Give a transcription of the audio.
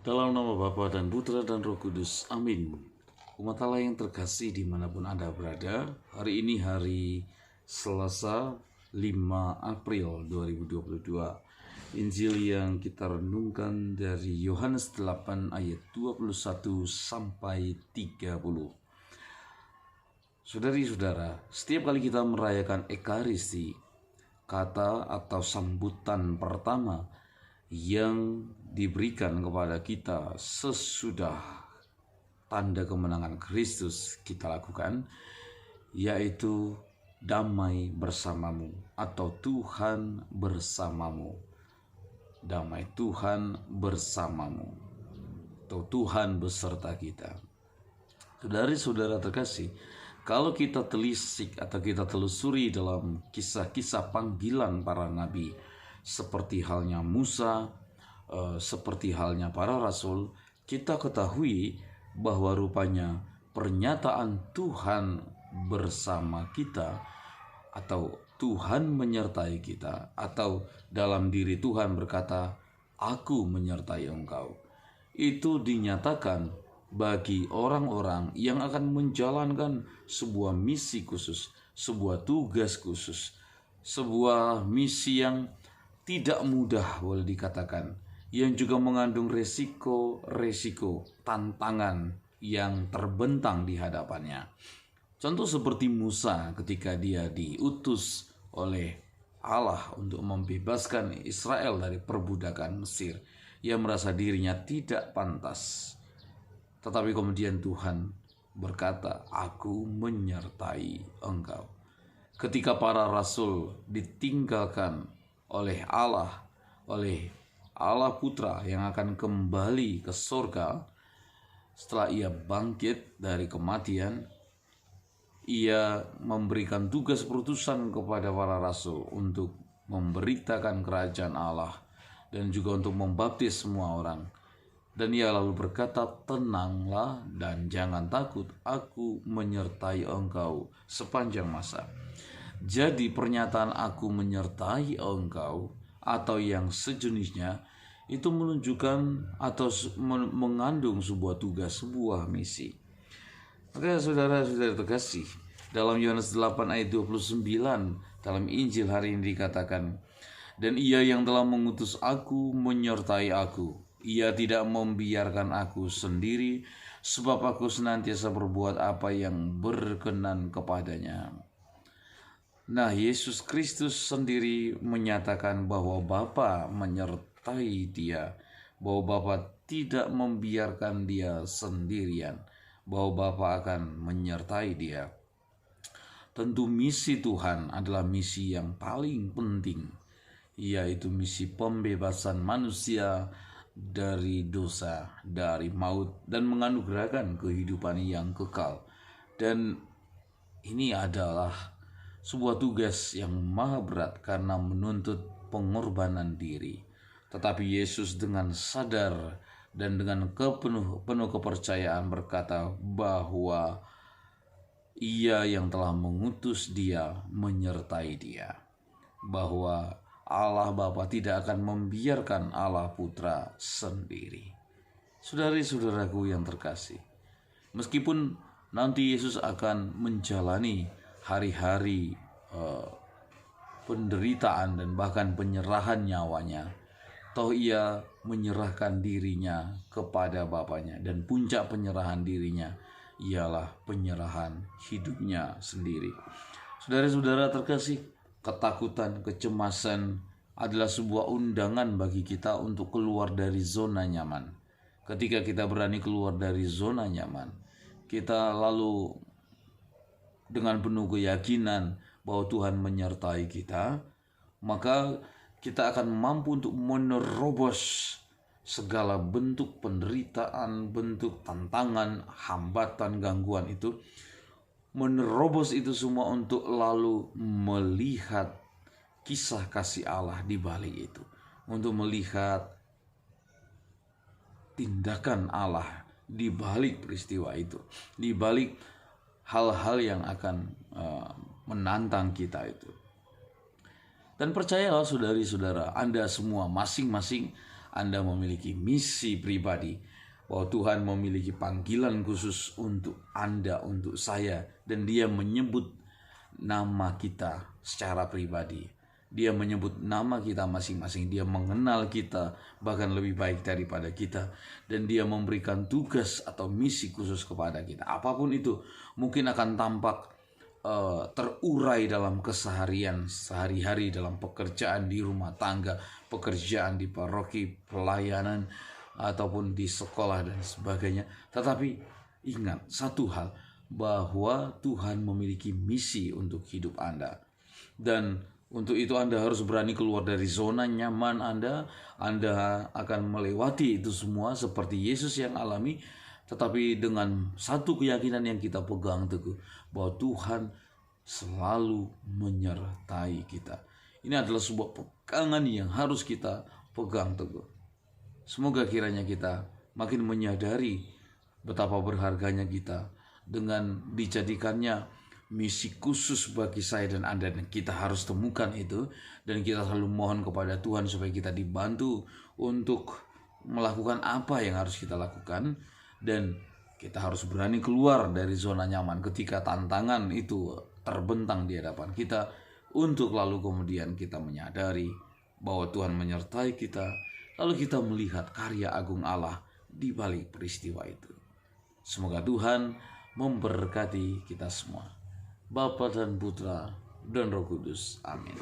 Dalam nama Bapa dan Putra dan Roh Kudus, amin. Umat Allah yang terkasih dimanapun Anda berada, hari ini hari Selasa 5 April 2022. Injil yang kita renungkan dari Yohanes 8 ayat 21 sampai 30. Saudari-saudara, setiap kali kita merayakan Ekaristi, kata atau sambutan pertama yang diberikan kepada kita sesudah tanda kemenangan Kristus kita lakukan, yaitu damai bersamamu atau Tuhan bersamamu. Damai Tuhan bersamamu atau Tuhan beserta kita. Saudari-saudara terkasih, kalau kita telisik atau kita telusuri dalam kisah-kisah panggilan para nabi, seperti halnya Musa, seperti halnya para rasul, kita ketahui bahwa rupanya pernyataan Tuhan bersama kita atau Tuhan menyertai kita, atau dalam diri Tuhan berkata, "Aku menyertai engkau." Itu dinyatakan bagi orang-orang yang akan menjalankan sebuah misi khusus, sebuah tugas khusus, sebuah misi yang tidak mudah boleh dikatakan, yang juga mengandung resiko tantangan yang terbentang di hadapannya. Contoh seperti Musa ketika dia diutus oleh Allah untuk membebaskan Israel dari perbudakan Mesir. Ia merasa dirinya tidak pantas. Tetapi kemudian Tuhan berkata, "Aku menyertai engkau." Ketika para rasul ditinggalkan oleh Allah Putra yang akan kembali ke surga setelah ia bangkit dari kematian, ia memberikan tugas perutusan kepada para rasul untuk memberitakan kerajaan Allah dan juga untuk membaptis semua orang. Dan ia lalu berkata, "Tenanglah dan jangan takut, aku menyertai engkau sepanjang masa." Jadi pernyataan "aku menyertai engkau" atau yang sejenisnya itu menunjukkan atau mengandung sebuah tugas, sebuah misi. Maka saudara-saudara terkasih, dalam Yohanes 8 ayat 29 dalam Injil hari ini dikatakan, "Dan ia yang telah mengutus aku menyertai aku. Ia tidak membiarkan aku sendiri, sebab aku senantiasa berbuat apa yang berkenan kepadanya." Nah, Yesus Kristus sendiri menyatakan bahwa Bapa menyertai dia, bahwa Bapa tidak membiarkan dia sendirian, bahwa Bapa akan menyertai dia. Tentu misi Tuhan adalah misi yang paling penting, yaitu misi pembebasan manusia dari dosa, dari maut, dan menganugerahkan kehidupan yang kekal. Dan ini adalah sebuah tugas yang maha berat karena menuntut pengorbanan diri. Tetapi Yesus dengan sadar dan dengan penuh kepercayaan berkata bahwa ia yang telah mengutus dia menyertai dia. Bahwa Allah Bapa tidak akan membiarkan Allah Putra sendiri. Saudari-saudaraku yang terkasih, meskipun nanti Yesus akan menjalani hari-hari penderitaan dan bahkan penyerahan nyawanya, toh ia menyerahkan dirinya kepada Bapanya, dan puncak penyerahan dirinya ialah penyerahan hidupnya sendiri. Saudara-saudara terkasih, ketakutan, kecemasan adalah sebuah undangan bagi kita untuk keluar dari zona nyaman. Ketika kita berani keluar dari zona nyaman, kita lalu dengan penuh keyakinan bahwa Tuhan menyertai kita, maka kita akan mampu untuk menerobos segala bentuk penderitaan, bentuk tantangan, hambatan, gangguan itu. Menerobos itu semua untuk lalu melihat kisah kasih Allah di balik itu. Untuk melihat tindakan Allah di balik peristiwa itu, di balik hal-hal yang akan menantang kita itu. Dan percayalah saudari-saudara, Anda semua masing-masing Anda memiliki misi pribadi, bahwa Tuhan memiliki panggilan khusus untuk Anda, untuk saya, dan Dia menyebut nama kita secara pribadi. Dia menyebut nama kita masing-masing. Dia mengenal kita bahkan lebih baik daripada kita, dan Dia memberikan tugas atau misi khusus kepada kita. Apapun itu, mungkin akan tampak terurai dalam keseharian sehari-hari, dalam pekerjaan di rumah tangga, pekerjaan di paroki, pelayanan, ataupun di sekolah dan sebagainya. Tetapi ingat satu hal, bahwa Tuhan memiliki misi untuk hidup Anda. Dan untuk itu Anda harus berani keluar dari zona nyaman Anda. Anda akan melewati itu semua seperti Yesus yang alami, tetapi dengan satu keyakinan yang kita pegang teguh, bahwa Tuhan selalu menyertai kita. Ini adalah sebuah pegangan yang harus kita pegang teguh. Semoga kiranya kita makin menyadari betapa berharganya kita dengan dijadikannya misi khusus bagi saya dan Anda, dan kita harus temukan itu, dan kita selalu mohon kepada Tuhan supaya kita dibantu untuk melakukan apa yang harus kita lakukan, dan kita harus berani keluar dari zona nyaman ketika tantangan itu terbentang di hadapan kita, untuk lalu kemudian kita menyadari bahwa Tuhan menyertai kita, lalu kita melihat karya agung Allah di balik peristiwa itu. Semoga Tuhan memberkati kita semua, Bapa dan Putra dan Roh Kudus. Amin.